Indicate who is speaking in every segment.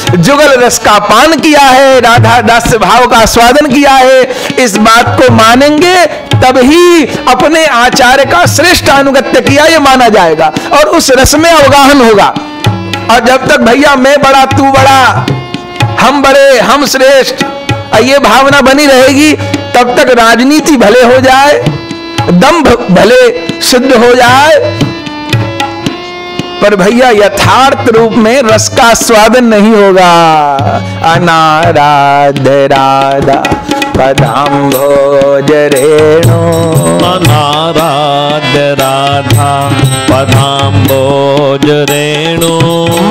Speaker 1: जुगल रस का पान किया है, राधा दास्य भाव का आस्वादन किया है, इस बात को मानेंगे तभी अपने आचार्य का श्रेष्ठ अनुगत्य किया ये माना जाएगा और उस रस में अवगाहन होगा। और जब तक भैया मैं बड़ा तू बड़ा, हम बड़े हम श्रेष्ठ, ये भावना बनी रहेगी, तब तक राजनीति भले हो जाए, दंभ भले सिद्ध हो जाए, पर भैया यथार्थ रूप में रस का स्वादन नहीं होगा। अनाराध्य राधा पदाम्भोज रेणु,
Speaker 2: अनाराध्य राधा पदाम्भोज रेणु,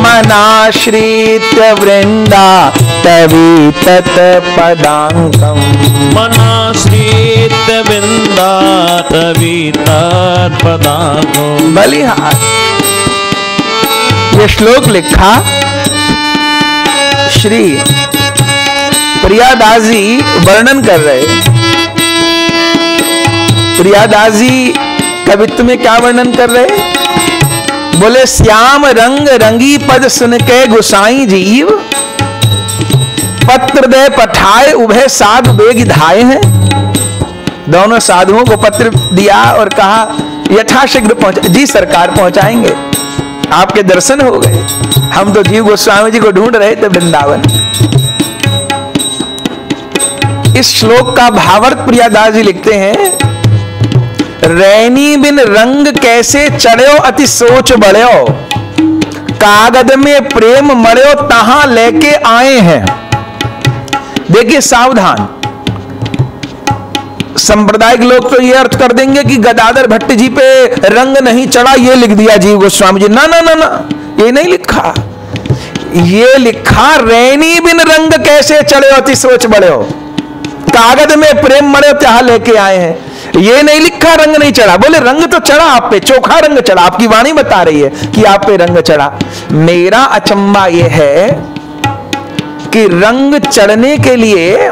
Speaker 1: मनाश्रित्य वृंदा तवी तत् पदांकम,
Speaker 2: मनाश्रित्य वृंदा तवी तत् पदांकम।
Speaker 1: बलिहार ये श्लोक लिखा श्री प्रियादास जी वर्णन कर रहे। प्रियादास जी कवित्व में क्या वर्णन कर रहे? बोले श्याम रंग रंगी पद सुन के गुसाई जीव, पत्र दे पठाए उभय साधु बेग धाये हैं। दोनों साधुओं को पत्र दिया और कहा यथाशीघ्र पहुंचा। जी सरकार पहुंचाएंगे, आपके दर्शन हो गए। हम तो जीव गोस्वामी जी को ढूंढ रहे थे वृंदावन। इस श्लोक का भावार्थ प्रियादास जी लिखते हैं, रैनी बिन रंग कैसे चढ़ो अति सोच बढ़ो, कागद में प्रेम मड़ो तहां लेके आए हैं। देखिए सावधान, सांप्रदायिक लोग तो ये अर्थ कर देंगे कि गदाधर भट्ट जी पे रंग नहीं चढ़ा, ये लिख दिया जीव गोस्वामी जी। ना ना ना ना, ये नहीं लिखा। ये लिखा रैनी बिन रंग कैसे चढ़े अति सोच बढ़े, कागज में प्रेम मड़े त्याह लेके आए हैं। ये नहीं लिखा रंग नहीं चढ़ा। बोले रंग तो चढ़ा आप पे, चोखा रंग चढ़ा। आपकी वाणी बता रही है कि आप पे रंग चढ़ा। मेरा अचंबा यह है कि रंग चढ़ने के लिए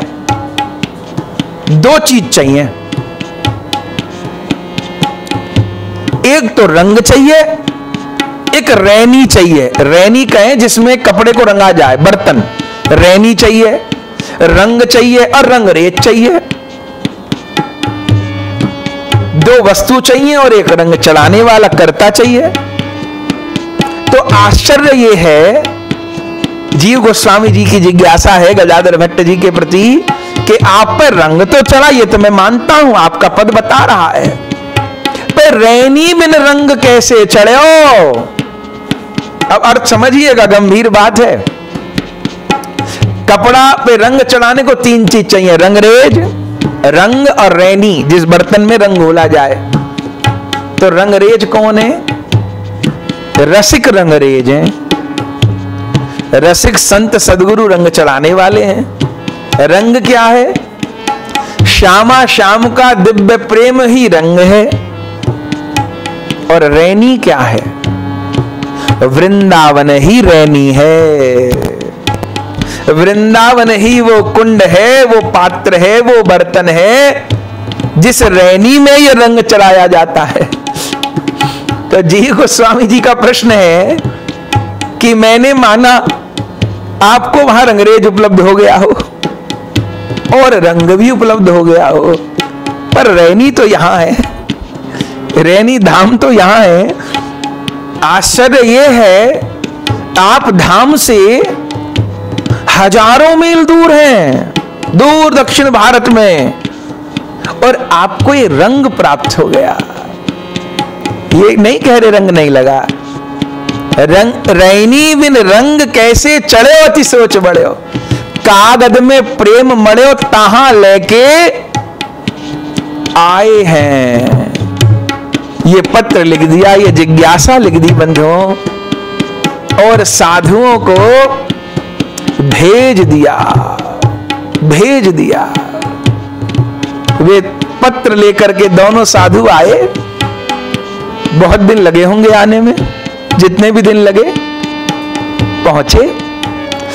Speaker 1: दो चीज चाहिए। एक तो रंग चाहिए, एक रैनी चाहिए। रैनी कहें जिसमें कपड़े को रंगा जाए, बर्तन। रैनी चाहिए, रंग चाहिए और रंगरेज चाहिए। दो वस्तु चाहिए और एक रंग चढ़ाने वाला कर्ता चाहिए। तो आश्चर्य यह है, जीव गोस्वामी जी की जिज्ञासा है गदाधर भट्ट जी के प्रति कि आप पर रंग तो चढ़ा, ये तो मैं मानता हूं, आपका पद बता रहा है, पर रैनी बिन रंग कैसे चढ़े हो? अब अर्थ समझिएगा, गंभीर बात है। कपड़ा पे रंग चढ़ाने को तीन चीज चाहिए, रंगरेज, रंग और रैनी, जिस बर्तन में रंग घोला जाए। तो रंगरेज कौन है? रसिक रंगरेज हैं। रसिक संत सदगुरु रंग चढ़ाने वाले हैं। रंग क्या है? श्यामा श्याम का दिव्य प्रेम ही रंग है। और रैनी क्या है? वृंदावन ही रैनी है। वृंदावन ही वो कुंड है, वो पात्र है, वो बर्तन है जिस रैनी में ये रंग चढ़ाया जाता है। तो जीव गोस्वामी जी का प्रश्न है कि मैंने माना आपको वहां रंगरेज उपलब्ध हो गया हो और रंग भी उपलब्ध हो गया हो, पर रैनी तो यहां है, रैनी धाम तो यहां है। आश्चर्य यह है, आप धाम से हजारों मील दूर हैं, दूर दक्षिण भारत में, और आपको ये रंग प्राप्त हो गया। ये नहीं कह रहे रंग नहीं लगा। रंग रैनी बिन रंग कैसे चढ़े अति सोच बढ़े, कागद में प्रेम मड़े तहां लेके आए हैं। ये पत्र लिख दिया, ये जिज्ञासा लिख दी बंधुओं, और साधुओं को भेज दिया, भेज दिया। वे पत्र लेकर के दोनों साधु आए। बहुत दिन लगे होंगे आने में, जितने भी दिन लगे पहुंचे।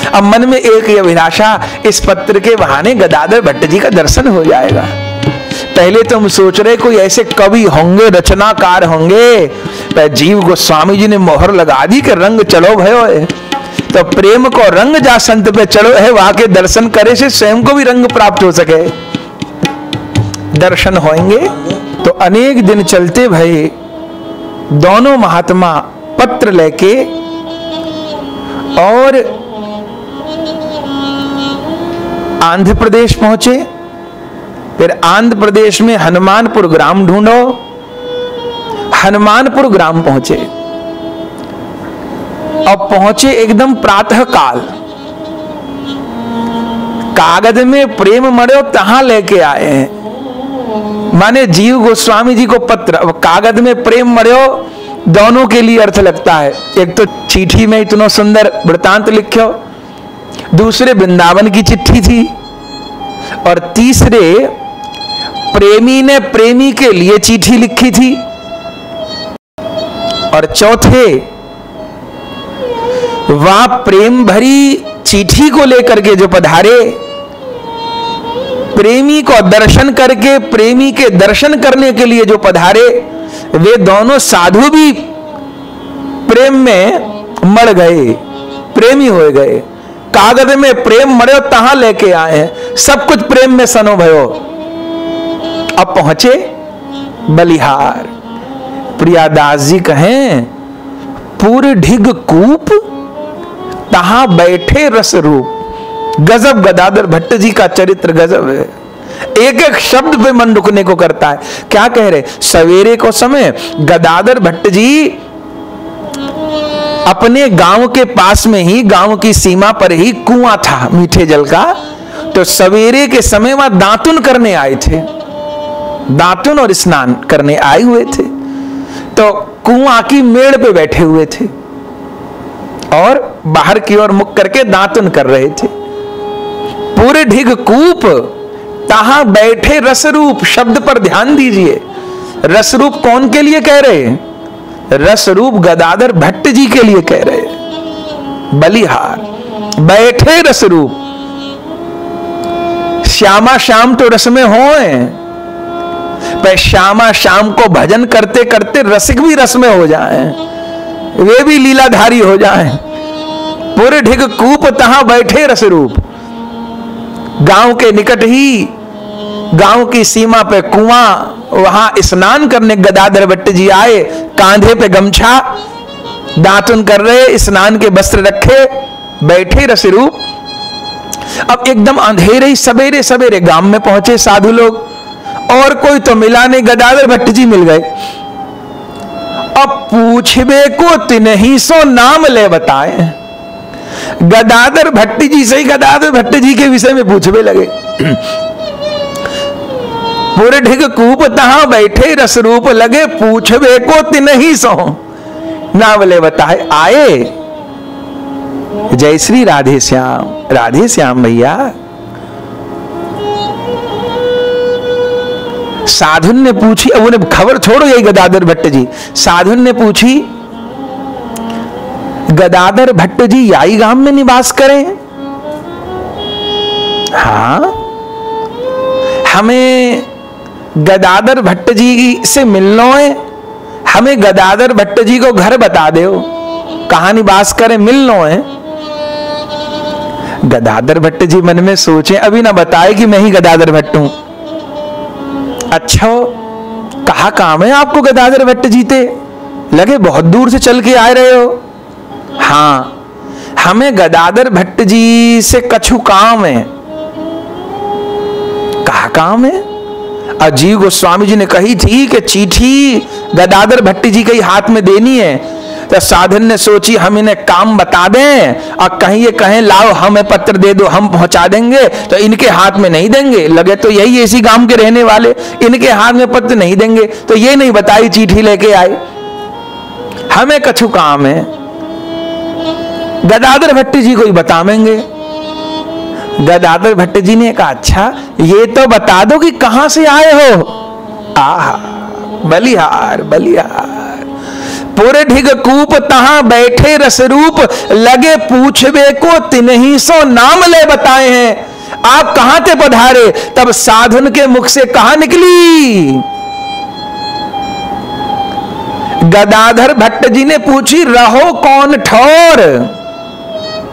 Speaker 1: अब मन में एक ये अभिलाषा, इस पत्र के बहाने गदाधर भट्ट जी का दर्शन हो जाएगा। पहले तो हम सोच रहे कोई ऐसे कवि होंगे, रचनाकार होंगे, पर जीव गोस्वामी जी ने मोहर लगा दी कि रंग चलो भयो। तो प्रेम को रंग जा संत पे चढ़ो है, वहां के दर्शन करे से स्वयं को भी रंग प्राप्त हो सके। दर्शन होंगे तो अनेक दिन चलते भये दोनों महात्मा पत्र लेके और आंध्र प्रदेश पहुंचे। फिर आंध्र प्रदेश में हनुमानपुर ग्राम ढूंढो, हनुमानपुर ग्राम पहुंचे और पहुंचे एकदम प्रातः काल। कागज में प्रेम मरो तहां लेके आए हैं, माने जीव गोस्वामी जी को पत्र। अब कागज में प्रेम मरो दोनों के लिए अर्थ लगता है। एक तो चिट्ठी में इतना सुंदर वृतांत लिखो, दूसरे वृंदावन की चिट्ठी थी, और तीसरे प्रेमी ने प्रेमी के लिए चिट्ठी लिखी थी, और चौथे वहां प्रेम भरी चिट्ठी को लेकर के जो पधारे, प्रेमी को दर्शन करके प्रेमी के दर्शन करने के लिए जो पधारे, वे दोनों साधु भी प्रेम में मर गए, प्रेमी हो गए। कागज में प्रेम मरो तहां लेके आए हैं, सब कुछ प्रेम में सनो भयो। अब पहुंचे बलिहार। प्रियादास जी कहें पूरे ढिग कूप तहां बैठे रस रूप। गजब, गदाधर भट्ट जी का चरित्र गजब है, एक एक शब्द पे मन रुकने को करता है। क्या कह रहे, सवेरे को समय गदाधर भट्ट जी अपने गांव के पास में ही, गांव की सीमा पर ही कुआं था मीठे जल का, तो सवेरे के समय वहां दातुन करने आए थे, दातुन और स्नान करने आए हुए थे। तो कुआं की मेड़ पे बैठे हुए थे और बाहर की ओर मुख करके दातुन कर रहे थे। पूरे ढिग कूप तहां बैठे रसरूप, शब्द पर ध्यान दीजिए। रसरूप कौन के लिए कह रहे हैं? रसरूप गदाधर भट्ट जी के लिए कह रहे हैं। बलिहार बैठे रसरूप, श्यामा श्याम तो रस में होए, पर श्यामा श्याम को भजन करते करते रसिक भी रस में हो जाएं, वे भी लीलाधारी हो जाएं। पूरे ढिग कूप तहां बैठे रसरूप। गांव के निकट ही, गांव की सीमा पे कुआं, वहां स्नान करने गदाधर भट्ट जी आए। कांधे पे गमछा, दातुन कर रहे, स्नान के वस्त्र रखे, बैठे रसरूप। अब एकदम अंधेरे ही सवेरे सवेरे गांव में पहुंचे साधु लोग, और कोई तो मिला नहीं, गदाधर भट्ट जी मिल गए। अब पूछबे को तिन्ही सो नाम ले बताए। गदाधर भट्ट जी से ही गदाधर भट्ट जी के विषय में पूछबे लगे। पूरे ढिग कूप तहां बैठे रसरूप लगे, पूछबे को तिन्ही सो नाम ले बताए। आए जय श्री राधे श्याम, राधे श्याम भैया। साधुन ने पूछी, अब उन्हें खबर छोड़ो यही गदाधर भट्ट जी। साधुन ने पूछी, गदाधर भट्ट जी याई गांव में निवास करें? हाँ, हमें गदाधर भट्ट जी से मिलना है, हमें गदाधर भट्ट जी को घर बता दो, कहां निवास करें, मिलना है। गदाधर भट्ट जी मन में सोचे, अभी ना बताए कि मैं ही गदाधर भट्ट हूं। अच्छा, कहा काम है आपको गदाधर भट्ट जीते? लगे बहुत दूर से चल के आ रहे हो। हाँ, हमें गदाधर भट्ट जी से कछु काम है। कहा काम है? अजीव गोस्वामी जी ने कही थी कि चिट्ठी गदाधर भट्ट जी के हाथ में देनी है। तो साधन ने सोची हम इन्हें काम बता दें, और कहीं ये कहें लाओ हमें पत्र दे दो हम पहुंचा देंगे, तो इनके हाथ में नहीं देंगे। लगे तो यही इसी गांव के रहने वाले, इनके हाथ में पत्र नहीं देंगे, तो ये नहीं बताई चिट्ठी लेके आए, हमें कछु काम है। गदाधर भट्ट जी को ही बतावेंगे। गदाधर भट्ट जी ने कहा, अच्छा ये तो बता दो कि कहां से आए हो। आहा, बलिहार, बलिहार। पूरे ढिग कूप तहां बैठे रसरूप लगे, पूछबे को तिन्ही सो नाम ले बताए हैं। आप कहां से पधारे? तब साधुन के मुख से कहा निकली। गदाधर भट्ट जी ने पूछी, रहो कौन ठौर?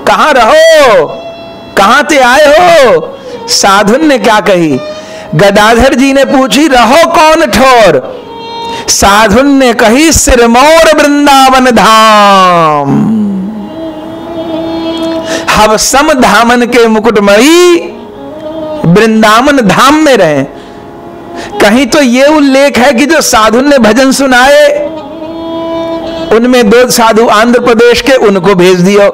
Speaker 1: कहां रहो, कहां ते आए हो? साधुन ने क्या कही? गदाधर जी ने पूछी रहो कौन ठोर? साधुन ने कही सिरमौर वृंदावन धाम। हम सम धामन के मुकुटमणि वृंदावन धाम में रहे। कहीं तो यह उल्लेख है कि जो साधुन ने भजन सुनाए उनमें 2 साधु आंध्र प्रदेश के, उनको भेज दियो।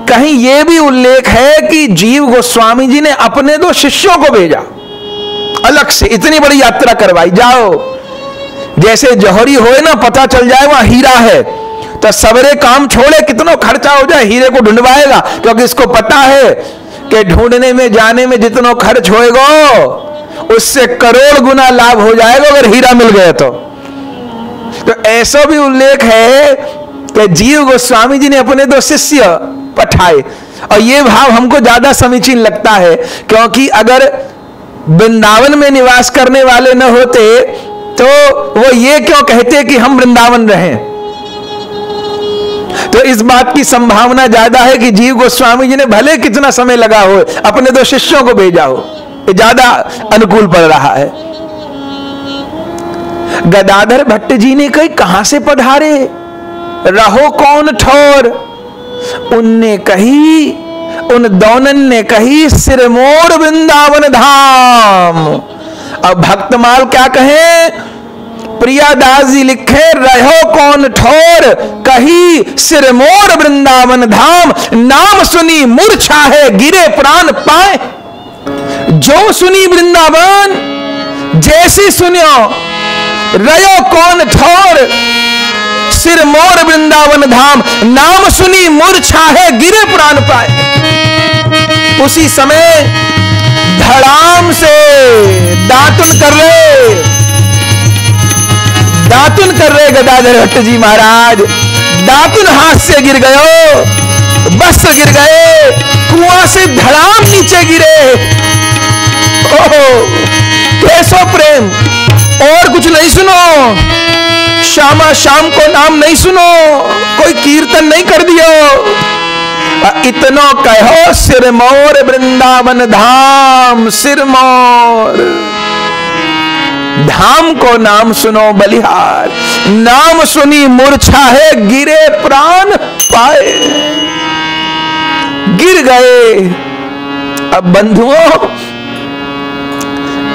Speaker 1: कहीं यह भी उल्लेख है कि जीव गोस्वामी जी ने अपने 2 शिष्यों को भेजा अलग से, इतनी बड़ी यात्रा करवाई, जाओ। जैसे जौहरी होए ना, पता चल जाए वहां हीरा है तो सवेरे काम छोड़े, कितना खर्चा हो जाए, हीरे को ढूंढवाएगा, क्योंकि इसको पता है कि ढूंढने में जाने में जितना खर्च होएगा उससे करोड़ गुना लाभ हो जाएगा अगर हीरा मिल गया तो ऐसा भी उल्लेख है कि जीव गोस्वामी जी ने अपने 2 शिष्य पठाए। और यह भाव हमको ज्यादा समीचीन लगता है, क्योंकि अगर वृंदावन में निवास करने वाले न होते तो वो ये क्यों कहते कि हम वृंदावन रहें? तो इस बात की संभावना ज्यादा है कि जीव गोस्वामी जी ने भले कितना समय लगा हो अपने 2 शिष्यों को भेजा हो, ये ज्यादा अनुकूल पड़ रहा है। गदाधर भट्ट जी ने कही कहां से पधारे, रहो कौन ठोर? उनने कही, उन दोनों ने कही सिरमौर वृंदावन धाम। अब भक्तमाल क्या कहे? प्रियादास जी लिखे रहो कौन ठोर, कही सिरमौर वृंदावन धाम। नाम सुनी मूर्छा है गिरे प्राण पाए। जो सुनी वृंदावन, जैसी सुनियो रयो कौन ठोर, सिरमौर वृंदावन धाम। नाम सुनी मूर्छा है गिरे प्राण पाए। उसी समय धड़ाम से दातुन कर रहे गदाधर भट्ट जी महाराज। दातुन हाथ से गिर गयो, वस्त्र गिर गए, कुआं से धड़ाम नीचे गिरे। ओहो कैसो प्रेम, और कुछ नहीं सुनो, श्यामा श्याम को नाम नहीं सुनो, कोई कीर्तन नहीं कर दियो, इतनो कहो सिरमौर वृंदावन धाम। सिरमौर धाम को नाम सुनो बलिहार। नाम सुनी मूर्छा है गिरे प्राण पाए। गिर गए। अब बंधुओं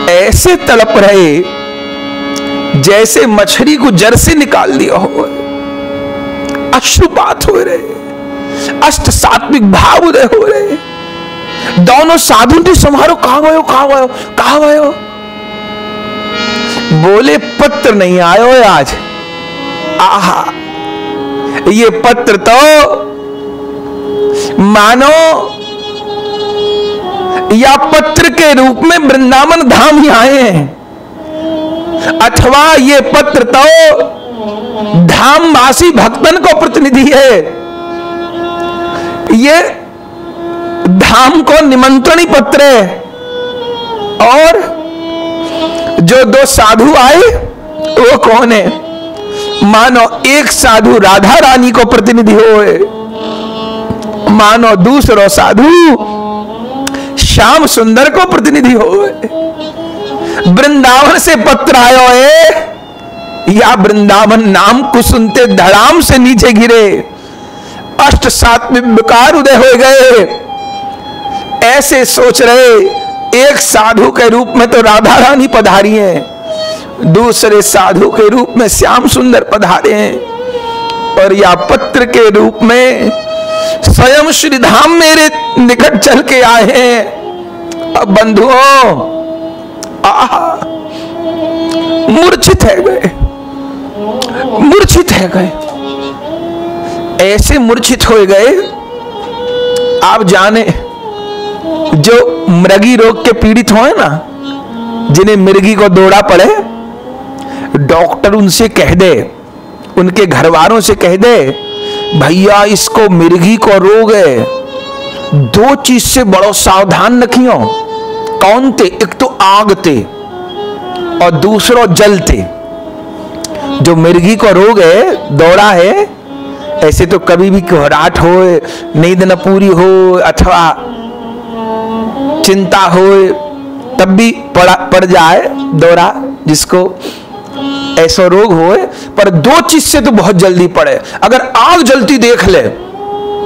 Speaker 1: ऐसे तड़प रहे जैसे मछली को जर से निकाल दिया हो। अश्रुपात हो रहे, अष्ट सात्विक भाव उदय हो रहे। दोनों साधु ने संभालो, कहां गयो कहां गयो कहां गयो? बोले पत्र नहीं आयो आज। आहा, ये पत्र तो मानो या पत्र के रूप में वृंदावन धाम ही आए हैं, अथवा ये पत्र तो धामवासी भक्तन को प्रतिनिधि है। ये धाम को निमंत्रण पत्र है। और जो 2 साधु आए वो कौन है? मानो एक साधु राधा रानी को प्रतिनिधि होए, मानो दूसरो साधु श्याम सुंदर को प्रतिनिधि होए। वृंदावन से पत्र आयो है या वृंदावन नाम को सुनते धड़ाम से नीचे गिरे, अष्ट सात्विक विकार उदय हो गए। ऐसे सोच रहे एक साधु के रूप में तो राधा रानी पधारी हैं, दूसरे साधु के रूप में श्याम सुंदर पधारे हैं, और या पत्र के रूप में स्वयं श्री धाम मेरे निकट चल के आए हैं। अब बंधुओं मूर्छित है गए, मूर्छित है गए। ऐसे मूर्छित हो गए, आप जाने जो मृगी रोग के पीड़ित हो ना, जिन्हें मिर्गी को दौड़ा पड़े, डॉक्टर उनसे कह दे, उनके घर वालों से कह दे, भैया इसको मिर्गी को रोग है, 2 चीज से बड़ो सावधान रखियो। कौन थे? एक तो आग थे और दूसरो जल थे। जो मिर्गी को रोग है, दौड़ा है, ऐसे तो कभी भी घबराहट हो, नींद न पूरी हो अथवा चिंता हो, तब भी पड़ जाए दौरा, जिसको ऐसा रोग हो, पर दो चीज से तो बहुत जल्दी पड़े। अगर आग जलती देख ले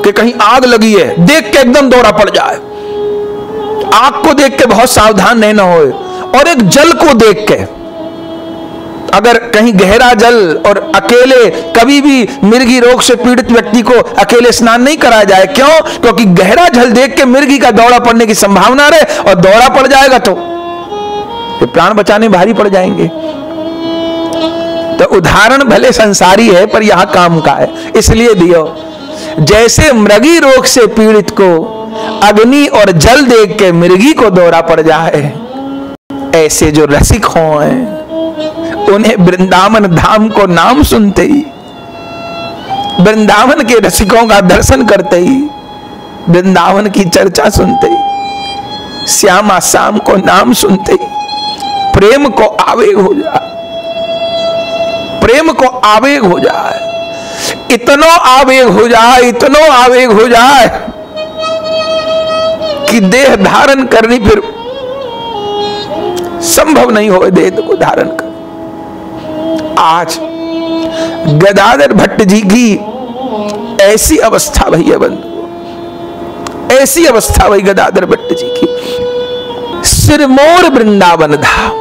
Speaker 1: कि कहीं आग लगी है, देख के एकदम दौरा पड़ जाए, आग को देख के बहुत सावधान रहना हो, और एक जल को देख के, अगर कहीं गहरा जल और अकेले, कभी भी मिर्गी रोग से पीड़ित व्यक्ति को अकेले स्नान नहीं कराया जाए। क्यों? क्योंकि गहरा जल देख के मिर्गी का दौरा पड़ने की संभावना रहे, और दौरा पड़ जाएगा तो प्राण बचाने भारी पड़ जाएंगे। तो उदाहरण भले संसारी है पर यहां काम का है, इसलिए दियो। जैसे मृगी रोग से पीड़ित को अग्नि और जल देख के मिर्गी को दौरा पड़ जाए, ऐसे जो रसिक हों उन्हें वृंदावन धाम को नाम सुनते ही, वृंदावन के रसिकों का दर्शन करते ही, वृंदावन की चर्चा सुनते ही, श्यामा श्याम को नाम सुनते ही प्रेम को आवेग हो जाए, प्रेम को आवेग हो जाए, इतना आवेग हो जाए, इतना आवेग हो जाए कि देह धारण करनी फिर संभव नहीं हो, देह को धारण कर। आज गदाधर भट्ट जी की ऐसी अवस्था भई है बंधु, ऐसी अवस्था भई गदाधर भट्ट जी की। सिरमौर वृंदावन धाम,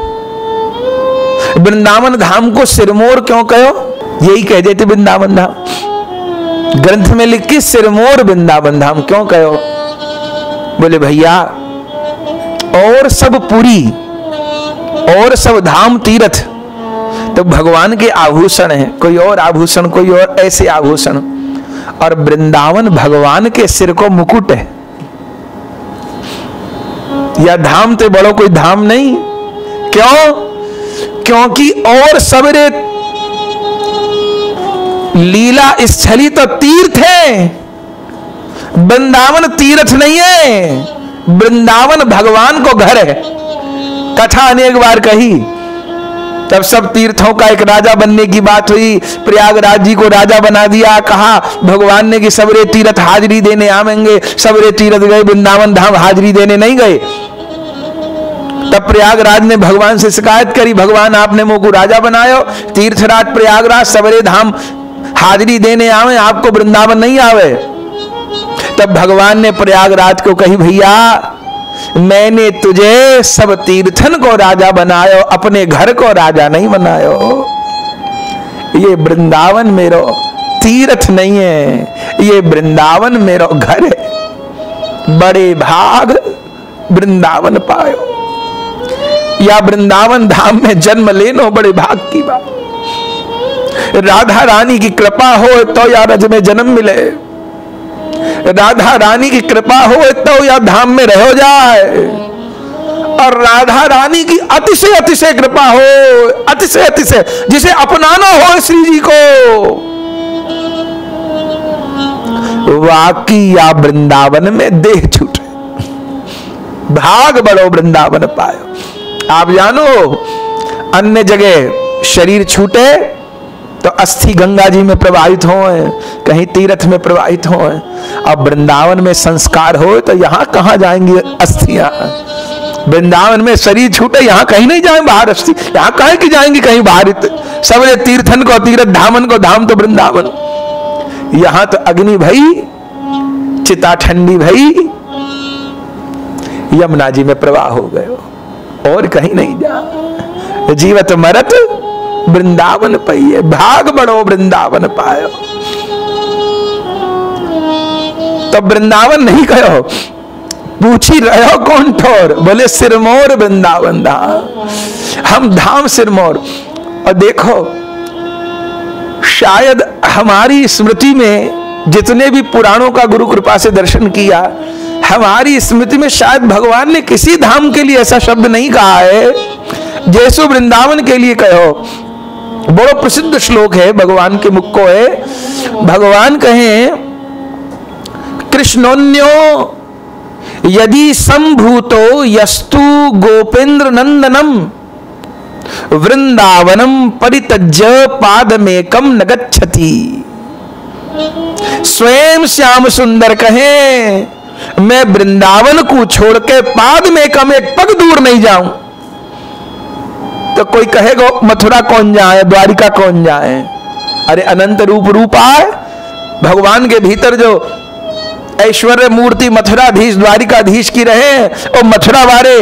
Speaker 1: वृंदावन धाम को सिरमौर क्यों कहो? यही कह देते वृंदावन धाम। ग्रंथ में लिखी सिरमौर वृंदावन धाम क्यों कहो? बोले भैया और सब पुरी और सब धाम तीर्थ तो भगवान के आभूषण हैं, कोई और आभूषण, कोई और ऐसे आभूषण, और वृंदावन भगवान के सिर को मुकुट है। या धाम ते बड़ो कोई धाम नहीं। क्यों? क्योंकि और सबरे लीला स्थली तो तीर्थ है, वृंदावन तीर्थ नहीं है, वृंदावन भगवान को घर है। कथा अनेक बार कही, तब सब तीर्थों का एक राजा बनने की बात हुई, प्रयागराज जी को राजा बना दिया, कहा भगवान ने कि सबरे तीर्थ हाजिरी देने आवेंगे, सबरे तीर्थ गए, वृंदावन धाम हाजिरी देने नहीं गए। तब प्रयागराज ने भगवान से शिकायत करी, भगवान आपने मुझ को राजा बनायो, तीर्थराज प्रयागराज सबरे धाम हाजिरी देने आवे, आपको वृंदावन नहीं आवे। तब भगवान ने प्रयागराज को कही, भैया मैंने तुझे सब तीर्थन को राजा बनायो, अपने घर को राजा नहीं बनायो। ये वृंदावन मेरो तीर्थ नहीं है, ये वृंदावन मेरो घर है। बड़े भाग वृंदावन पायो, या वृंदावन धाम में जन्म लेनो बड़े भाग की बात। राधा रानी की कृपा हो तो या रज में जन्म मिले, राधा रानी की कृपा हो तो या धाम में रहो जाए, और राधा रानी की अतिशय अतिशय कृपा हो, अतिशय अतिशय जिसे अपनाना हो श्री जी को, वाकी या वृंदावन में देह छूटे, भाग बड़ो वृंदावन पायो। आप जानो अन्य जगह शरीर छूटे तो अस्थि गंगा जी में प्रवाहित हो, कहीं तीर्थ में प्रवाहित हो, अब वृंदावन में संस्कार हो तो यहां कहां जाएंगी अस्थियां? वृंदावन में शरीर छूटे यहां कहीं नहीं जाए बाहर अस्थि, यहां कहीं की जाएंगी कहीं बाहर। सबरे तीर्थन को तीर्थ, धामन को धाम तो वृंदावन। यहां तो अग्नि भई, चिता ठंडी भई, यमुना जी में प्रवाह हो गए और कहीं नहीं जा। जीवत मरत वृंदावन पाइए, भाग बड़ो वृंदावन पायो। तो वृंदावन नहीं कहो, पूछी रहो कौन ठोर? बोले सिरमौर वृंदावन धाम, हम धाम सिरमौर। और देखो शायद हमारी स्मृति में जितने भी पुराणों का गुरु कृपा से दर्शन किया, हमारी स्मृति में शायद भगवान ने किसी धाम के लिए ऐसा शब्द नहीं कहा है जैसो वृंदावन के लिए कहो। बड़ा प्रसिद्ध श्लोक है भगवान के मुख को है, भगवान कहें कृष्णोन्यो यदि संभूतो यस्तु गोपेंद्र नंदनम वृंदावनम परित्यज्य पादमेकम न गच्छति। स्वयं श्याम सुंदर कहें, मैं वृंदावन को छोड़ के पाद में कम एक पग दूर नहीं जाऊं। तो कोई कहेगा मथुरा कौन जाए, द्वारिका कौन जाए? अरे अनंत रूप आए भगवान के भीतर जो ऐश्वर्य मूर्ति मथुराधीश द्वारिकाधीश की रहे, और मथुरा वाले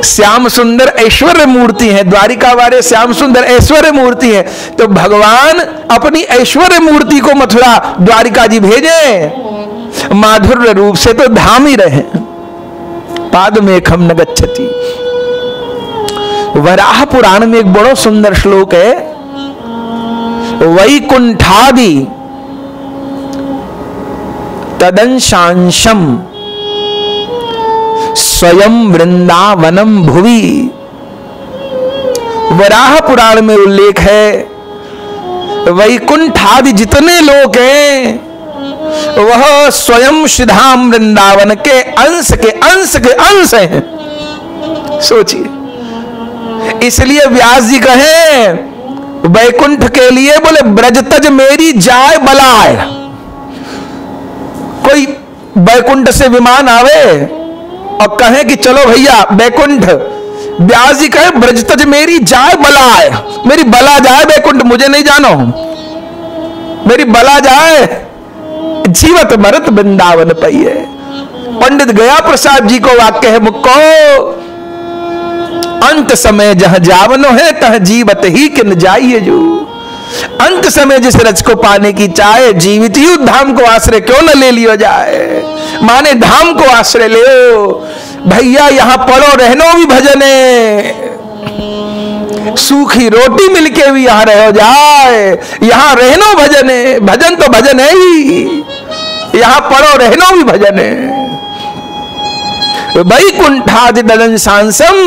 Speaker 1: श्याम सुंदर ऐश्वर्य मूर्ति है, द्वारिका वाले श्याम सुंदर ऐश्वर्य मूर्ति है। तो भगवान अपनी ऐश्वर्य मूर्ति को मथुरा द्वारिका जी भेजे, माधुर्य रूप से तो धाम ही रहे। पाद में खम न गच्छति। वराह पुराण में एक बड़ा सुंदर श्लोक है, वैकुंठादि तदंशांशम स्वयं वृंदावनम भुवि। वराह पुराण में उल्लेख है, वैकुंठादि जितने लोग हैं वह स्वयं श्रीधाम वृंदावन के अंश के अंश के अंश हैं। सोचिए, इसलिए व्यास जी कहे वैकुंठ के लिए बोले ब्रज तज मेरी जाय बलाय। कोई वैकुंठ से विमान आवे और कहे कि चलो भैया वैकुंठ, व्यास जी कहे ब्रज तज मेरी जाय बलाय, मेरी बला जाए वैकुंठ, मुझे नहीं जानो, मेरी बला जाए, जीवत मरत वृंदावन पइए। पंडित गया प्रसाद जी को वाक्य है मुक्को, अंत समय जहां जावनो है तह जीवत ही किन जाइए जो। अंत समय जिस रज को पाने की चाहे, जीवित ही धाम को आश्रय क्यों न ले लियो जाए। माने धाम को आश्रय ले भैया, यहां पड़ो रहनो भी भजने, सूखी रोटी मिलके भी यहां रहो जाए, यहां रहनो भजने, भजन तो भजन है ही, यहां पड़ो रहनो भी भजन है। वैकुंठादि ददंशांसम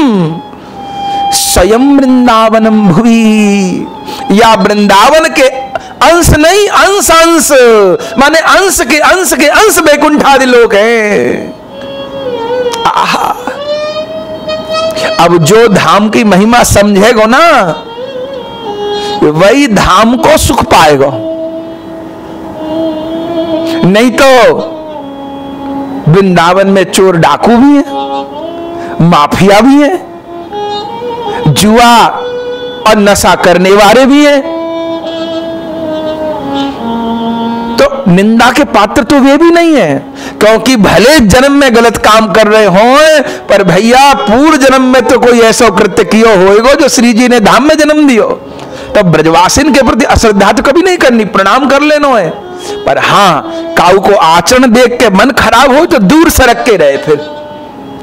Speaker 1: स्वयं वृंदावनम भुवि। या वृंदावन के अंश नहीं, अंश अंश माने अंश के अंश के अंश वैकुंठादि लोग हैं। आहा, अब जो धाम की महिमा समझेगा ना वही धाम को सुख पाएगा, नहीं तो वृंदावन में चोर डाकू भी है, माफिया भी है, जुआ और नशा करने वाले भी हैं। तो निंदा के पात्र तो वे भी नहीं है, क्योंकि भले जन्म में गलत काम कर रहे हो, पर भैया पूर्व जन्म में तो कोई ऐसा कृत्य किया होएगा जो श्री जी ने धाम में जन्म दियो। तो ब्रजवासिन के प्रति अश्रद्धा तो कभी नहीं करनी, प्रणाम कर लेना है। पर हाँ, काऊ को आचरण देख के मन खराब हो तो दूर सरक के रहे, फिर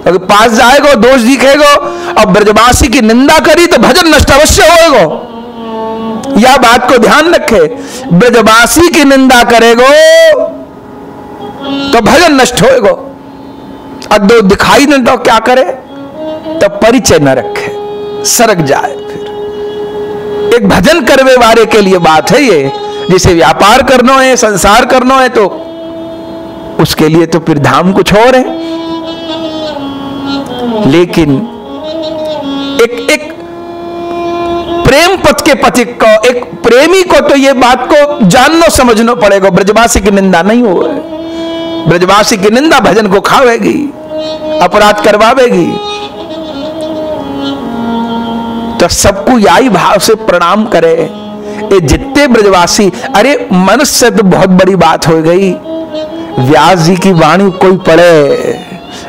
Speaker 1: अगर पास जाएगा दोष दिखेगा और ब्रजवासी की निंदा करी तो भजन नष्ट अवश्य होएगा। यह बात को ध्यान रखे, ब्रजवासी की निंदा करेगो तो भजन नष्ट होएगा, और दो दिखाई न तो क्या करे, तो परिचय न रखे, सरक जाए। फिर एक भजन करवे वाले के लिए बात है ये, जिसे व्यापार करना है, संसार करना है, तो उसके लिए तो फिर धाम कुछ और है। लेकिन एक प्रेम पथ के पथिक को, एक प्रेमी को तो ये बात को जानना समझना पड़ेगा, ब्रजवासी की निंदा नहीं हो। ब्रजवासी की निंदा भजन को खावेगी, अपराध करवावेगी। तो सबको यही भाव से प्रणाम करे। ये जितने ब्रजवासी, अरे मनुष्य से तो बहुत बड़ी बात हो गई। व्यास जी की वाणी कोई पढ़े,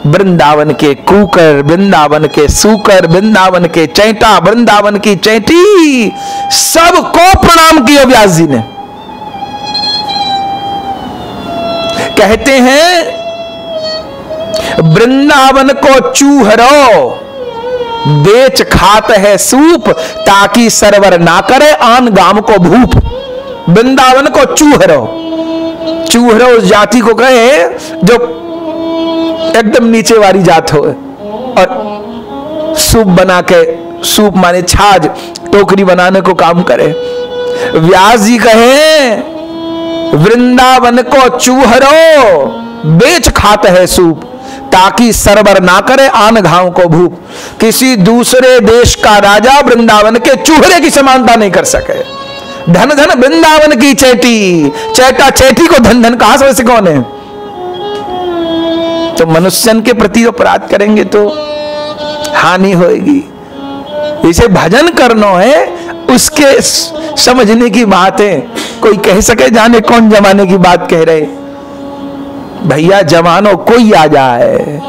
Speaker 1: वृंदावन के कूकर, वृंदावन के सूकर, वृंदावन के चैंटा, वृंदावन की चैंटी, सबको प्रणाम किया व्यास जी ने। कहते हैं वृंदावन को चूहरो बेच खात है सूप, ताकि सरवर ना करे आन गाम को भूप। वृंदावन को चूहरो, चूहरो उस जाति को कहे जो एकदम नीचे वाली जात हो, और सूप बना के, सूप माने छाछ, टोकरी बनाने को काम करे। व्यास जी कहे वृंदावन को चूहरो बेच खात है सूप, ताकि सरबर ना करे आन घाव को भूख। किसी दूसरे देश का राजा वृंदावन के चूहरे की समानता नहीं कर सके। धन धन वृंदावन की चेटी, चेटा चेटी को धन धन कहां से कौन है। तो मनुष्यन के प्रति अपराध करेंगे तो हानि होगी। इसे भजन करना है, उसके समझने की बात है। कोई कह सके जाने कौन जमाने की बात कह रहे। भैया जमानो कोई आ जाए,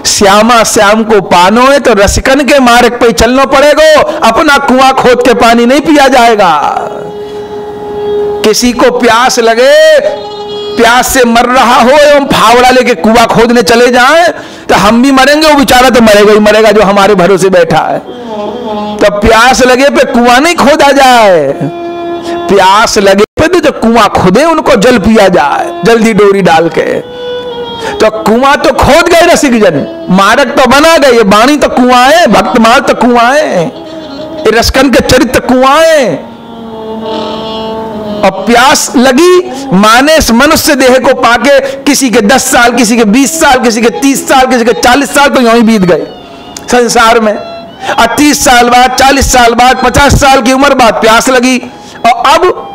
Speaker 1: श्यामा श्याम को पानो है तो रसिकन के मार्ग पे चलना पड़ेगा। अपना कुआं खोद के पानी नहीं पिया जाएगा। किसी को प्यास लगे, प्यास से मर रहा हो एवं फावड़ा लेके कुआं खोदने चले जाएं तो हम भी मरेंगे, वो बेचारा तो मरेगा ही मरेगा जो हमारे भरोसे बैठा है। तो प्यास लगे पे कुआं नहीं खोदा जाए, प्यास लगे पे तो जो कुआं खोदे उनको जल पिया जाए जल्दी डोरी डाल के। तो कुआं तो खोद गए रसिक जन, मार्ग तो बना गए। ये वाणी तो कुआं है, भक्तमाल तो कुआं है, ये रसकन के चरित्र कुआं है। और प्यास लगी माने मनुष्य देह को पाके किसी के 10 साल, किसी के 20 साल, किसी के 30 साल, किसी के 40 साल तो यूं ही बीत गए संसार में। और 30 साल बाद, 40 साल बाद, 50 साल की उम्र बाद प्यास लगी। और अब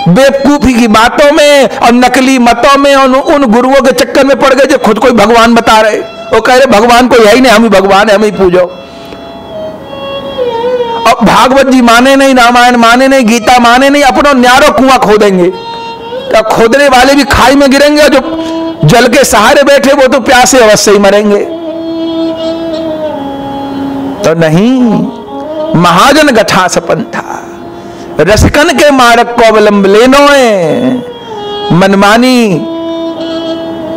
Speaker 1: बेवकूफी की बातों में और नकली मतों में उन गुरुओं के चक्कर में पड़ गए जो खुद कोई भगवान बता रहे। वो कह रहे भगवान कोई है ही नहीं, हम ही भगवान है, हम ही पूजो। अब भागवत जी माने नहीं, रामायण माने नहीं, गीता माने नहीं, अपना न्यारो कुआं खोदेंगे। तो खोदने वाले भी खाई में गिरेंगे, जो जल के सहारे बैठे वो तो प्यासे अवश्य ही मरेंगे। तो नहीं, महाजन गठा सपंथा, रसिकन के मार्ग को अवलंब लेनो है। मनमानी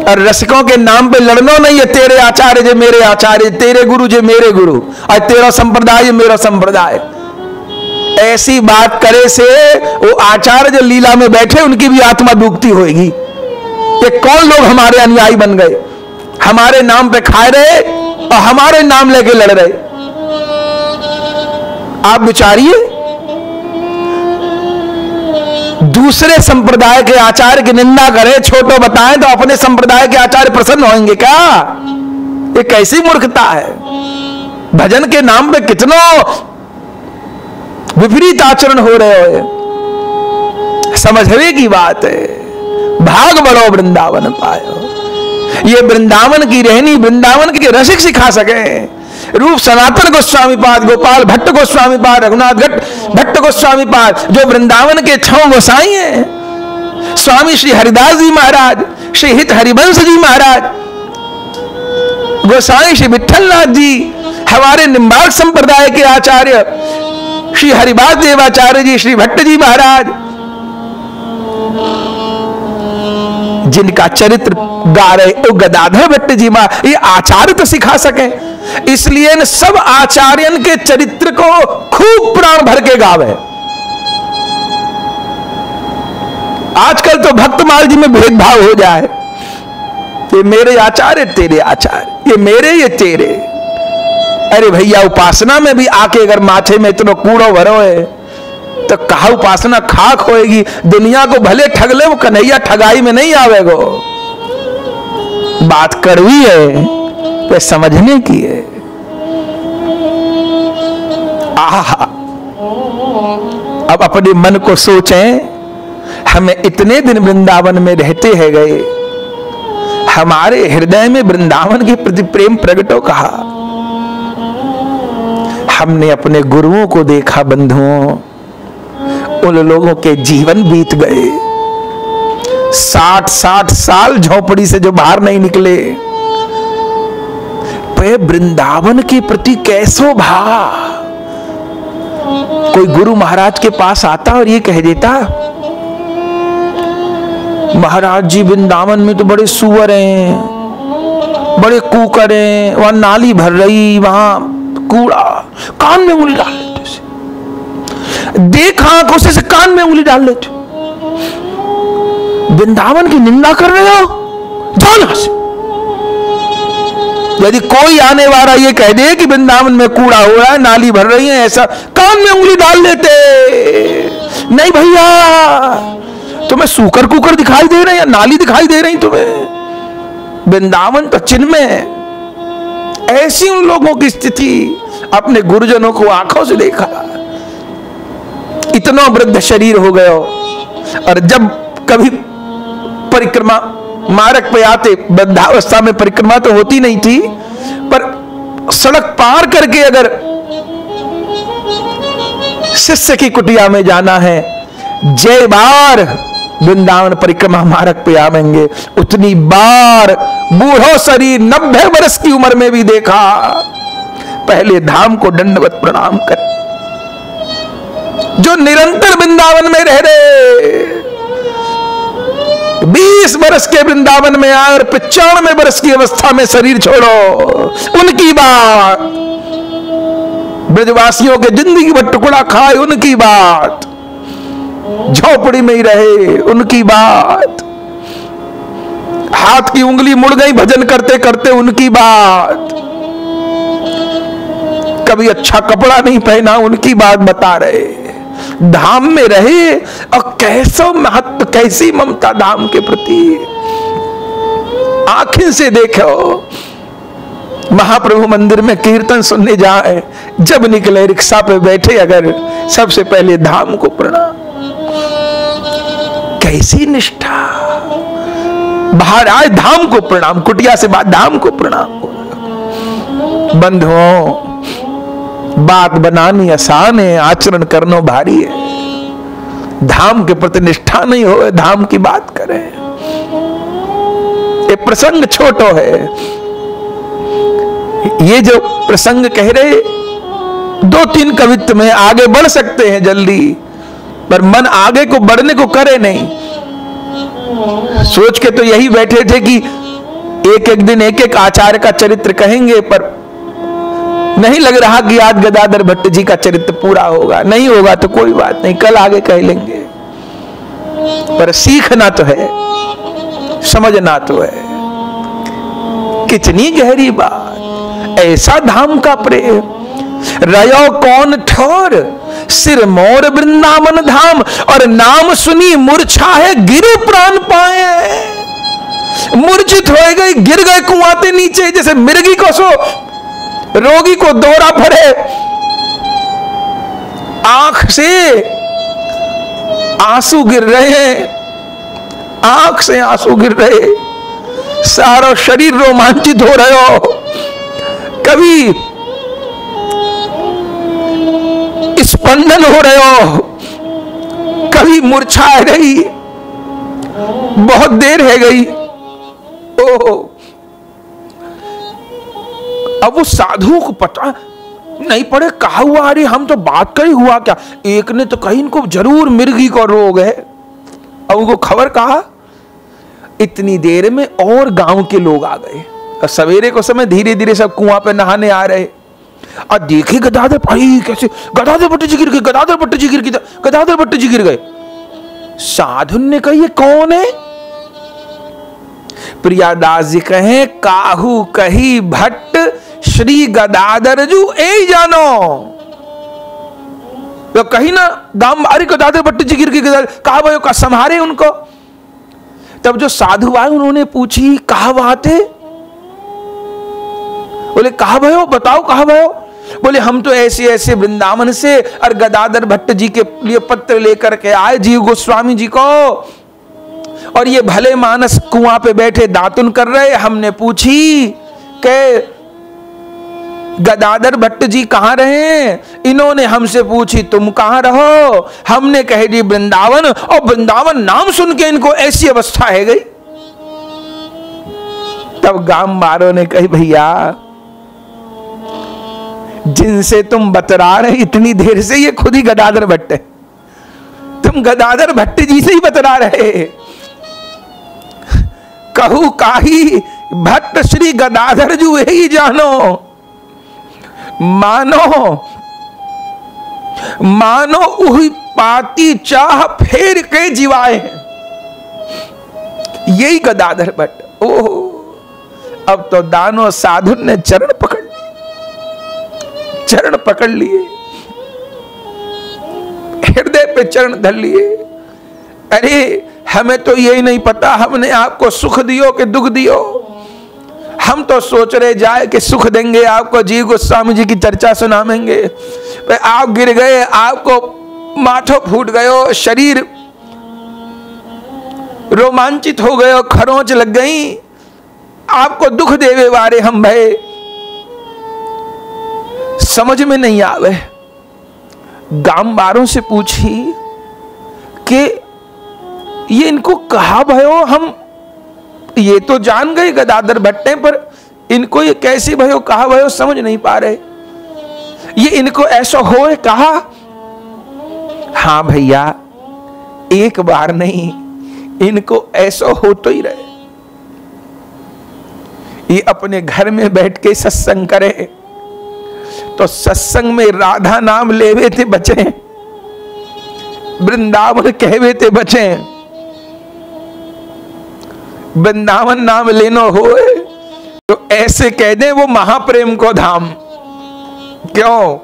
Speaker 1: और रसिकों के नाम पे लड़नो नहीं है। तेरे आचार्य जे मेरे आचार्य, तेरे गुरु जे मेरे गुरु, और तेरा संप्रदाय मेरा संप्रदाय। ऐसी बात करे से वो आचार्य जो लीला में बैठे उनकी भी आत्मा डूबती होगी। ये कौन लोग हमारे अनुयायी बन गए, हमारे नाम पे खाए रहे और हमारे नाम लेके लड़ रहे। आप विचारिए, दूसरे संप्रदाय के आचार्य की निंदा करें, छोटो बताएं तो अपने संप्रदाय के आचार्य प्रसन्न होंगे क्या? ये कैसी मूर्खता है। भजन के नाम पे कितनो विपरीत आचरण हो रहे हो, समझने की बात है। भाग बड़ो वृंदावन पायो। ये वृंदावन की रहनी, वृंदावन के रसिक सिखा सके। रूप सनातन गोस्वामी पाद, गोपाल भट्ट गोस्वामी पाद, रघुनाथ भट्ट गोस्वामी पाद जो वृंदावन के 6 गोसाई हैं। स्वामी श्री हरिदास जी महाराज, श्री हित हरिवंश जी महाराज, गोसाई श्री विठलनाथ जी, हमारे निम्बार्क संप्रदाय के आचार्य श्री हरिवास देवाचार्य जी, श्री भट्ट जी महाराज, जिनका चरित्र गा रहे ओ गदाधर भट्ट जी महाराज, ये आचार्य तो सिखा सके। इसलिए न सब आचार्यन के चरित्र को खूब प्राण भर के गावे। आजकल तो भक्तमाल जी में भेदभाव हो जाए, ये मेरे आचार्य तेरे आचार्य, ये मेरे ये तेरे। अरे भैया, उपासना में भी आके अगर माथे में इतना कूड़ो भरो है तो कहा उपासना खाक होएगी। दुनिया को भले ठग ले, वो कन्हैया ठगाई में नहीं आवेगो। बात कड़वी है, तो समझने की है। आहा, अब अपने मन को सोचें, हमें इतने दिन वृंदावन में रहते हैं गए, हमारे हृदय में वृंदावन के प्रति प्रेम प्रगटो कहा। हमने अपने गुरुओं को देखा बंधुओं, उन लोगों के जीवन बीत गए। 60-60 साल झोपड़ी से जो बाहर नहीं निकले, पे वृंदावन के प्रति कैसो भाव। कोई गुरु महाराज के पास आता और ये कह देता, महाराज जी वृंदावन में तो बड़े सुअर हैं, बड़े कुकर हैं, वहां नाली भर रही, वहां कूड़ा, कान में उंगली डाल लेते से। देखा आंखों से कान में उंगली डाल लेते। वृंदावन की निंदा कर रहे हो, जाओ यहां से। यदि कोई आने वाला ये कह दे कि वृंदावन में कूड़ा हो रहा है, नाली भर रही है, ऐसा, कान में उंगली डाल लेते। नहीं भैया, तुम्हें सूकर कुकर दिखाई दे रहे हैं या नाली दिखाई दे रही तुम्हें? वृंदावन तो चिन्मय है। ऐसी उन लोगों की स्थिति अपने गुरुजनों को आंखों से देखा। इतना वृद्ध शरीर हो गया, और जब कभी परिक्रमा मार्ग पे आते, वृद्धावस्था में परिक्रमा तो होती नहीं थी, पर सड़क पार करके अगर शिष्य की कुटिया में जाना है, जय बार वृंदावन परिक्रमा मार्ग पे आवेंगे, उतनी बार बूढ़ो शरीर 90 वर्ष की उम्र में भी देखा। पहले धाम को दंडवत प्रणाम कर। जो निरंतर वृंदावन में रह रहे, 20 वर्ष के वृंदावन में आए और 95 वर्ष की अवस्था में शरीर छोड़ो, उनकी बात। ब्रजवासियों के जिंदगी भर टुकड़ा खाए, उनकी बात। झोपड़ी में ही रहे, उनकी बात। हाथ की उंगली मुड़ गई भजन करते करते, उनकी बात। कभी अच्छा कपड़ा नहीं पहना, उनकी बात बता रहे। धाम में रहे और कैसा महत्व, कैसी ममता धाम के प्रति। आंखें से देखो, महाप्रभु मंदिर में कीर्तन सुनने जाए, जब निकले रिक्शा पे बैठे अगर, सबसे पहले धाम को प्रणाम। कैसी निष्ठा। बाहर आए धाम को प्रणाम, कुटिया से बात धाम को प्रणाम। बंधुओं, बात बनानी आसान है, आचरण करना भारी है। धाम के प्रति निष्ठा नहीं हो, धाम की बात करें। ये प्रसंग छोटो है। ये जो प्रसंग कह रहे, 2-3 कवित्व में आगे बढ़ सकते हैं जल्दी, पर मन आगे को बढ़ने को करे नहीं। सोच के तो यही बैठे थे कि एक एक दिन एक एक आचार्य का चरित्र कहेंगे, पर नहीं लग रहा कि आज गदाधर भट्ट जी का चरित्र पूरा होगा। नहीं होगा तो कोई बात नहीं, कल आगे कह लेंगे। पर सीखना तो है, समझना तो है। कितनी गहरी बात। ऐसा धाम का प्रेम। रयो कौन ठोर, सिर मोर वृंदावन धाम, और नाम सुनी मूर्छा है गिरे प्राण पाए। मूर्छित हो गई, गिर गए कुआं नीचे, जैसे मिर्गी को सो रोगी को दौरा पड़े। आंख से आंसू गिर रहे हैं, आंख से आंसू गिर रहे, सारा शरीर रोमांचित हो रहे हो। कभी स्पंदन हो रहे हो, कभी मूर्छा आ गई, बहुत देर है गई। ओह, अब वो साधुओं को पता नहीं पड़े कहा हुआ। अरे हम तो बात करी, हुआ क्या। एक ने तो कही इनको जरूर मिर्गी को रोग है, अब उनको खबर कहा। इतनी देर में और गांव के लोग आ गए, और सवेरे को समय धीरे धीरे सब कुआं पे नहाने आ रहे। और देखे गदाधर, भाई कैसे गदाधर भट्ट जी गिर गए, गदाधर भट्ट जी गिर गए, गदाधर भट्ट जी गिर गए। साधु ने कहा ये कौन है। प्रियादास जी कहे, काहू कही भट्ट श्री गदाधर जू ए जानो। तो कही ना गांव, अरे गदाधर भट्ट जी गिर गए, कहा भाई का संहारे उनको। तब जो साधु आए उन्होंने पूछी कहा बात है। बोले कहा भयो, बताओ कहा भयो। बोले हम तो ऐसे ऐसे वृंदावन से और गदाधर भट्ट जी के लिए पत्र लेकर के आए जीव गोस्वामी जी को, और ये भले मानस कुआं पे बैठे दातुन कर रहे। हमने पूछी कि गदाधर भट्ट जी कहां रहे। इन्होंने हमसे पूछी तुम कहां रहो। हमने कह दी वृंदावन, और वृंदावन नाम सुन के इनको ऐसी अवस्था है गई। तब गांव वालों ने कही भैया जिनसे तुम बतरा रहे इतनी देर से, ये खुद ही गदाधर भट्ट है। तुम गदाधर भट्ट जी से ही बतरा रहे। कहू काही भट्ट श्री गदाधर जू ही जानो। मानो मानो उही पाती चाह फेर के जीवाए हैं, यही गदाधर भट्ट। ओह, अब तो दानो साधु ने चरण पकड़ लिए, चरण पकड़ लिए, हृदय पे चरण धर लिए। अरे हमें तो यही नहीं पता हमने आपको सुख दियो कि दुख दियो। हम तो सोच रहे जाए कि सुख देंगे आपको, जीव गोस्वामी जी की चर्चा सुनाएंगे, आप गिर गए, आपको माथो फूट गयो, शरीर रोमांचित हो गयो, खरोंच लग गई, आपको दुख देवे वारे हम भय, समझ में नहीं आवे। गांव से पूछी कि ये इनको कहा भयो, हम ये तो जान गए गदाधर भट्टे, पर इनको ये कैसे भयो कहा भयो समझ नहीं पा रहे। ये इनको ऐसा हो कहा? हाँ भैया, एक बार नहीं, इनको ऐसा हो तो ही रहे। ये अपने घर में बैठ के सत्संग करे तो सत्संग में राधा नाम लेवे थे बचे, वृंदावन कहवे थे बचे। वृंदावन नाम लेनो हो तो ऐसे कह दे वो महाप्रेम को धाम। क्यों?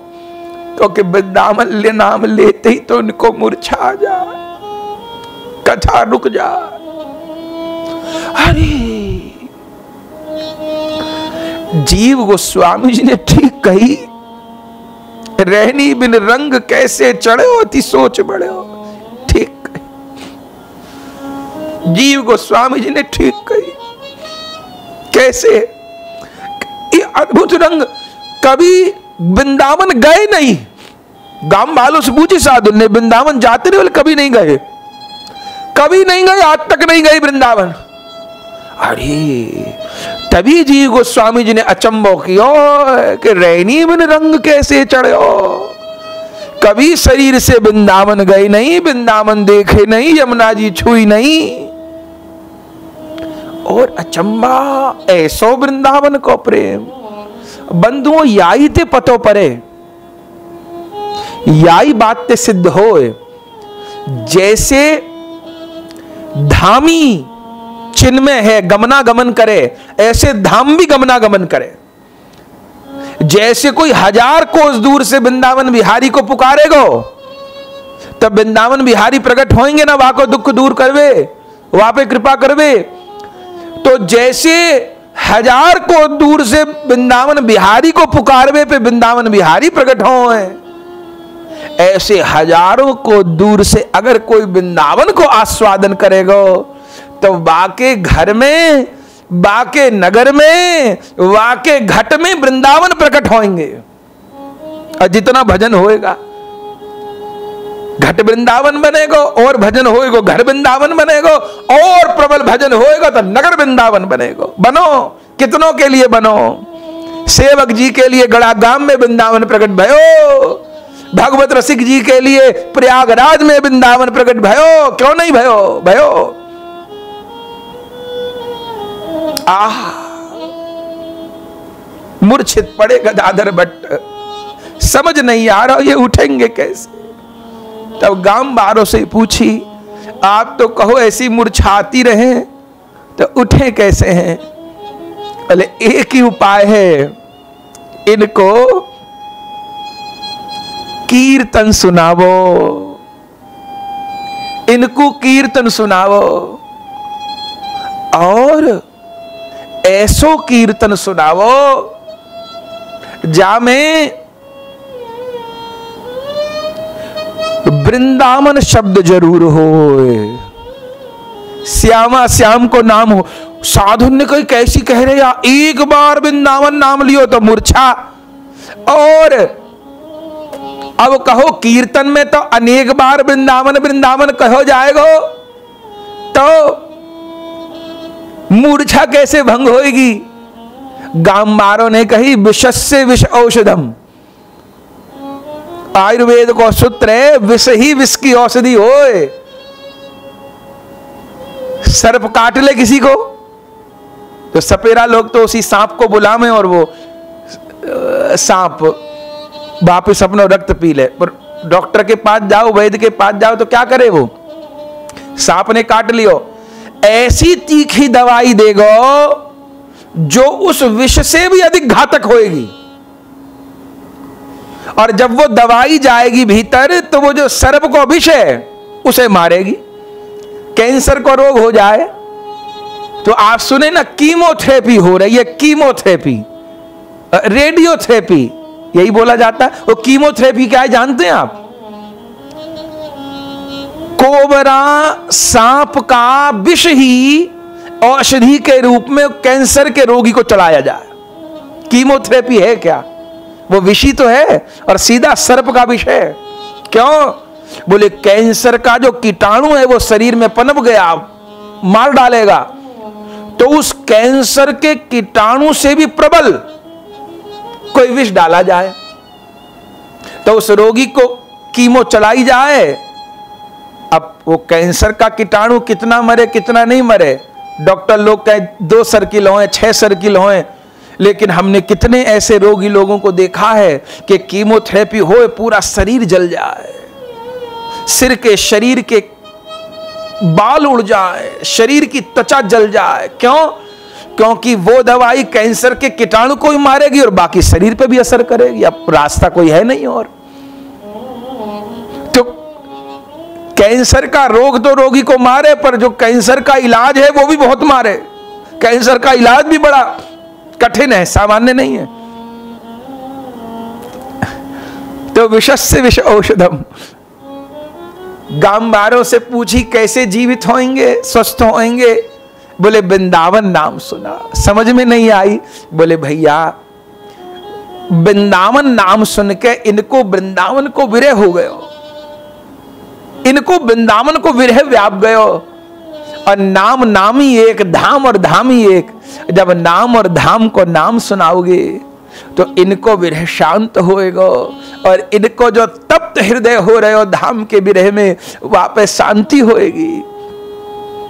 Speaker 1: क्योंकि वृंदावन नाम लेते ही तो उनको मूर्छा आ जाए, कथा रुक जाए। अरे जीव गोस्वामी जी ने ठीक कही, रहनी बिन रंग कैसे चढ़े होती सोच बड़े हो। ठीक कही, जीव गोस्वामी जी ने ठीक कही। कैसे? ये अद्भुत रंग, कभी वृंदावन गए नहीं। गांव वालों से पूछे साधु ने, वृंदावन जाते नहीं बोले कभी नहीं गए, कभी नहीं गए, आज तक नहीं गए वृंदावन। अरे तभी जीव गोस्वामी जी ने अचंभो किया कि रैनी बिन रंग कैसे चढ़ो, कभी शरीर से वृंदावन गए नहीं, वृंदावन देखे नहीं, यमुना जी छुई नहीं। और अचंबा ऐसो वृंदावन को प्रेम। बंधुओं याई ते पतो परे, याई बात ते सिद्ध हो। जैसे धामी चिन्मय है, गमनागमन करे, ऐसे धाम भी गमनागमन करे। जैसे कोई 1000 कोस दूर से वृंदावन बिहारी को पुकारेगो तब वृंदावन बिहारी प्रकट होंगे ना, वहां को दुख दूर करवे, वहां पे कृपा करवे। तो जैसे 1000 को दूर से वृंदावन बिहारी को पुकारवे पे वृंदावन बिहारी प्रकट हो, ऐसे हजारों को दूर से अगर कोई वृंदावन को आस्वादन करेगा तो वाके घर में, वाके नगर में, वाके घट में वृंदावन प्रकट होंगे। और जितना भजन होएगा घट वृंदावन बनेगा, और भजन होएगा घर वृंदावन बनेगा, और प्रबल भजन होएगा तो नगर वृंदावन बनेगा। बनो, कितनों के लिए बनो? सेवक जी के लिए गड़ागाम में वृंदावन प्रकट भयो, भगवत रसिक जी के लिए प्रयागराज में वृंदावन प्रकट भयो, क्यों नहीं भयो? भयो। आह, मूर्छित पड़े गदाधर भट्ट, समझ नहीं आ रहा ये उठेंगे कैसे। तब गांव वालों से पूछी, आप तो कहो ऐसी मूर्छाती रहे तो उठे कैसे हैं? बोले एक ही उपाय है, इनको कीर्तन सुनावो, इनको कीर्तन सुनावो, और ऐसो कीर्तन सुनावो जामे वृंदावन शब्द जरूर हो, श्यामा श्याम को नाम हो। साधु ने कोई कैसी कह रहे या एक बार वृंदावन नाम लियो तो मूर्छा, और अब कहो कीर्तन में तो अनेक बार वृंदावन वृंदावन कहो जाएगा तो मूर्छा कैसे भंग होएगी? गांव ने कही विषस्य विष औषधम, आयुर्वेद को सूत्र है विष ही विष की औषधि होए। सर्प काट ले किसी को तो सपेरा लोग तो उसी सांप को बुलावे और वो सांप वापिस अपना रक्त पी ले। पर डॉक्टर के पास जाओ, वैद्य के पास जाओ तो क्या करे? वो सांप ने काट लियो, ऐसी तीखी दवाई देगो जो उस विष से भी अधिक घातक होएगी। और जब वो दवाई जाएगी भीतर तो वो जो सर्प को विष है उसे मारेगी। कैंसर को रोग हो जाए तो आप सुने ना, कीमोथेरेपी हो रही है, कीमोथेरेपी, रेडियोथेरेपी, यही बोला जाता है। वो कीमोथेरेपी क्या है जानते हैं आप? कोबरा सांप का विष ही औषधि के रूप में कैंसर के रोगी को चलाया जाए। कीमोथेरेपी है क्या? वो विषी तो है और सीधा सर्प का विष है। क्यों? बोले कैंसर का जो कीटाणु है वो शरीर में पनप गया, मार डालेगा, तो उस कैंसर के कीटाणु से भी प्रबल कोई विष डाला जाए तो उस रोगी को कीमो चलाई जाए। अब वो कैंसर का कीटाणु कितना मरे कितना नहीं मरे, डॉक्टर लोग कहे 2 सर्किल हों 6 सर्किल हों, लेकिन हमने कितने ऐसे रोगी लोगों को देखा है कि कीमोथेरेपी हो पूरा शरीर जल जाए, सिर के शरीर के बाल उड़ जाए, शरीर की त्वचा जल जाए। क्यों? क्योंकि वो दवाई कैंसर के कीटाणु को ही मारेगी और बाकी शरीर पे भी असर करेगी। अब रास्ता कोई है नहीं। और तो कैंसर का रोग तो रोगी को मारे, पर जो कैंसर का इलाज है वो भी बहुत मारे। कैंसर का इलाज भी बड़ा कठिन है, सामान्य नहीं है। तो विषस्य विष औषधम। गांव से पूछी कैसे जीवित होंगे, स्वस्थ होंगे? बोले वृंदावन नाम सुना। समझ में नहीं आई। बोले भैया वृंदावन नाम सुन के इनको वृंदावन को विरह हो गयो, इनको वृंदावन को विरह व्याप गयो। और नाम नाम ही एक, धाम और धाम ही एक। जब नाम और धाम को नाम सुनाओगे तो इनको विरह शांत होएगा और इनको जो तप्त हृदय हो रहे हो धाम के विरह में वापस शांति होएगी।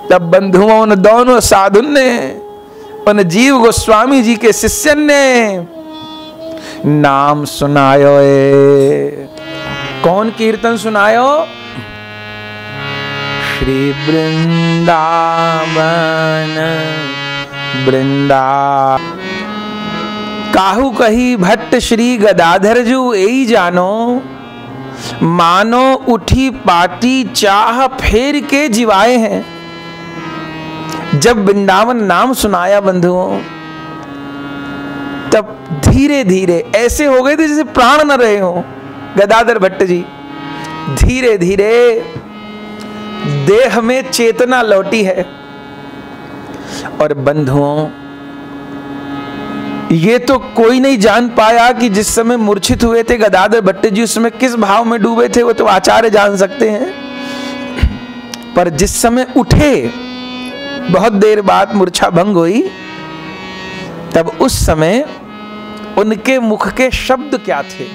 Speaker 1: तब बंधुओं उन दोनों साधुन ने, उन जीव गोस्वामी जी के शिष्यन ने नाम सुनायो। कौन कीर्तन सुनायो? श्री वृंदावन वृंदा काहू कही भट्ट श्री गदाधर जू एई जानो, मानो उठी पाटी चाह फेर के जिवाए हैं। जब वृंदावन नाम सुनाया बंधुओं, तब धीरे धीरे ऐसे हो गए थे जैसे प्राण न रहे हो गदाधर भट्ट जी। धीरे धीरे देह में चेतना लौटी है। और बंधुओं ये तो कोई नहीं जान पाया कि जिस समय मूर्छित हुए थे गदाधर भट्ट जी, उस समय किस भाव में डूबे थे, वो तो आचार्य जान सकते हैं। पर जिस समय उठे, बहुत देर बाद मूर्छा भंग हुई, तब उस समय उनके मुख के शब्द क्या थे?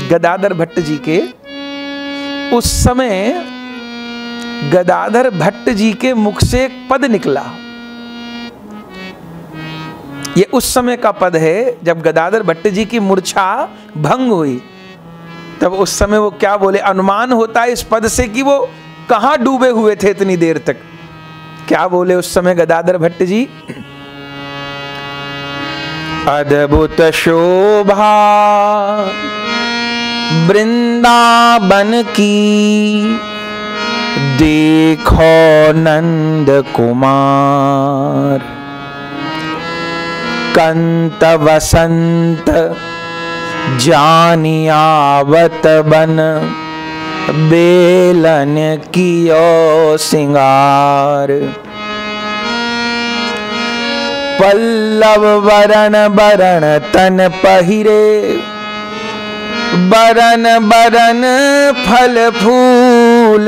Speaker 1: गदाधर भट्ट जी के उस समय गदाधर भट्ट जी के मुख से एक पद निकला। ये उस समय का पद है जब गदाधर भट्ट जी की मूर्छा भंग हुई। तब उस समय वो क्या बोले? अनुमान होता है इस पद से कि वो कहां डूबे हुए थे इतनी देर तक। क्या बोले उस समय गदाधर भट्ट जी? अद्भुत शोभा वृंदावन की, देखो नंद कुमार। कंत वसंत जानियावत बन, बेलन कियो सिंगार। पल्लव वरण बरण तन पहिरे, बरन बरन फल फूल।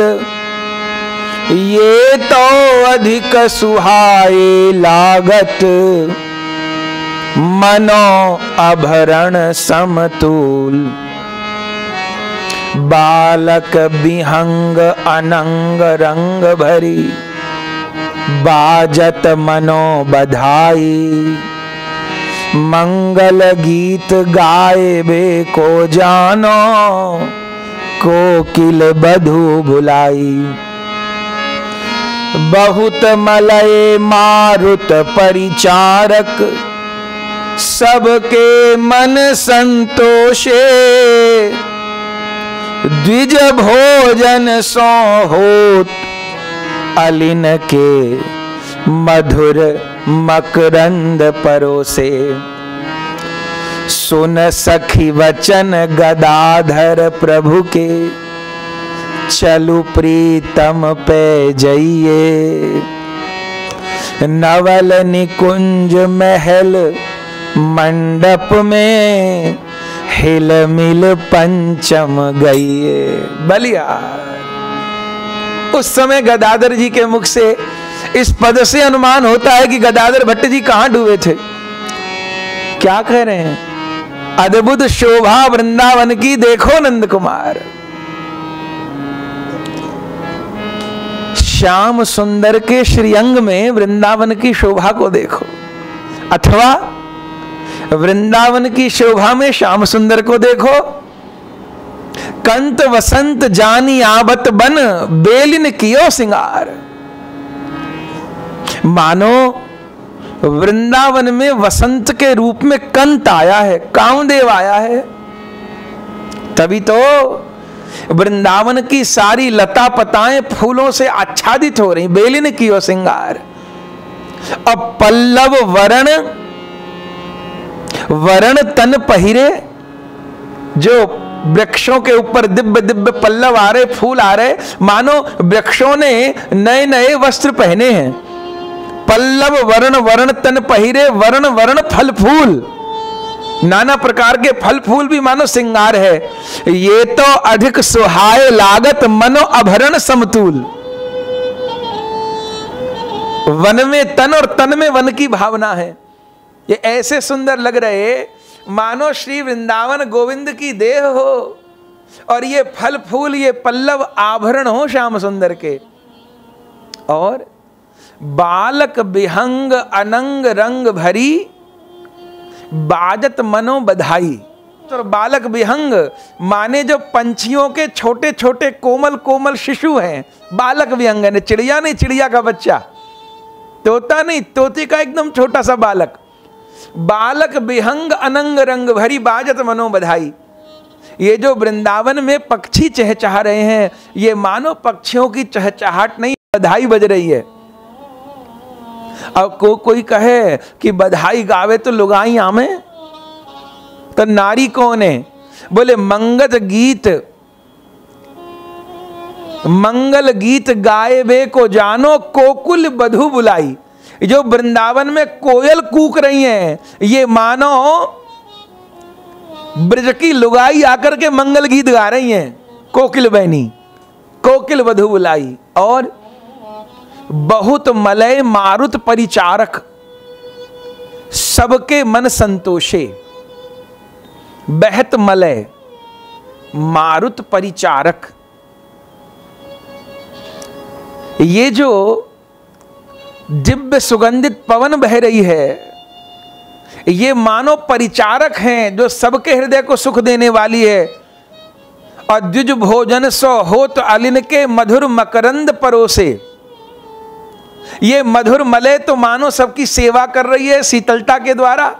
Speaker 1: ये तो अधिक सुहाए लागत, मनो आभरण समतूल। बालक विहंग अनंग रंग भरी, बाजत मनो बधाई। मंगल गीत गाए बे को जानो, कोकिल बधु बुलाई। बहुत मलय मारुत परिचारक, सबके मन संतोषे। द्विज भोजन सो होत अलिन के, मधुर मकरंद परोसे। सुन सखी वचन गदाधर प्रभु के, चलु प्रीतम पे जइए। नवल निकुंज महल मंडप में, हिल मिल पंचम गइए। बलिया उस समय गदाधर जी के मुख से इस पद से अनुमान होता है कि गदाधर भट्ट जी कहां डूबे थे। क्या कह रहे हैं? अद्भुत शोभा वृंदावन की देखो नंद कुमार। श्याम सुंदर के श्रीअंग में वृंदावन की शोभा को देखो, अथवा वृंदावन की शोभा में श्याम सुंदर को देखो। कंत वसंत जानी आवत बन, बेलिन कियो सिंगार। मानो वृंदावन में वसंत के रूप में कंत आया है, कामदेव आया है। तभी तो वृंदावन की सारी लता पताएं फूलों से आच्छादित हो रही। बेलिन कियो सिंगार। अब पल्लव वरण तन पहिरे, जो वृक्षों के ऊपर दिव्य दिव्य पल्लव आ रहे, फूल आ रहे, मानो वृक्षों ने नए नए वस्त्र पहने हैं। पल्लव वरण तन पहिरे, वरण फल फूल, नाना प्रकार के फल फूल भी मानो सिंगार है। ये तो अधिक सुहाए लागत, मनो अभरण समतूल। वन में तन और तन में वन की भावना है। ये ऐसे सुंदर लग रहे मानो श्री वृंदावन गोविंद की देह हो, और ये फल फूल, ये पल्लव आभरण हो श्याम सुंदर के। और बालक विहंग अनंग रंग भरी, बाजत मनो बधाई। तो बालक विहंग माने जो पंछियों के छोटे छोटे कोमल कोमल शिशु हैं, बालक विहंग है। चिड़िया नहीं, चिड़िया का बच्चा, तोता नहीं, तोते का एकदम छोटा सा बालक। बालक विहंग अनंग रंग भरी, बाजत मनो बधाई। ये जो वृंदावन में पक्षी चहचहा रहे हैं, ये मानो पक्षियों की चहचहाट नहीं, बधाई बज रही है। अब कोई कहे कि बधाई गावे तो लुगाई आमे, तो नारी कौन है? बोले मंगल गीत गाए बे को जानो, कोकुल बधु बुलाई। जो वृंदावन में कोयल कूक रही हैं, ये मानो ब्रज की लुगाई आकर के मंगल गीत गा रही हैं। कोकिल बहनी, कोकिल बधु बुलाई। और बहुत मलय मारुत परिचारक, सबके मन संतोषे। बहत मलय मारुत परिचारक, ये जो दिव्य सुगंधित पवन बह रही है, ये मानो परिचारक हैं जो सबके हृदय को सुख देने वाली है। और द्विज भोजन सो होत अलिन के, मधुर मकरंद परोसे। ये मधुर मलय तो मानो सबकी सेवा कर रही है शीतलता के द्वारा।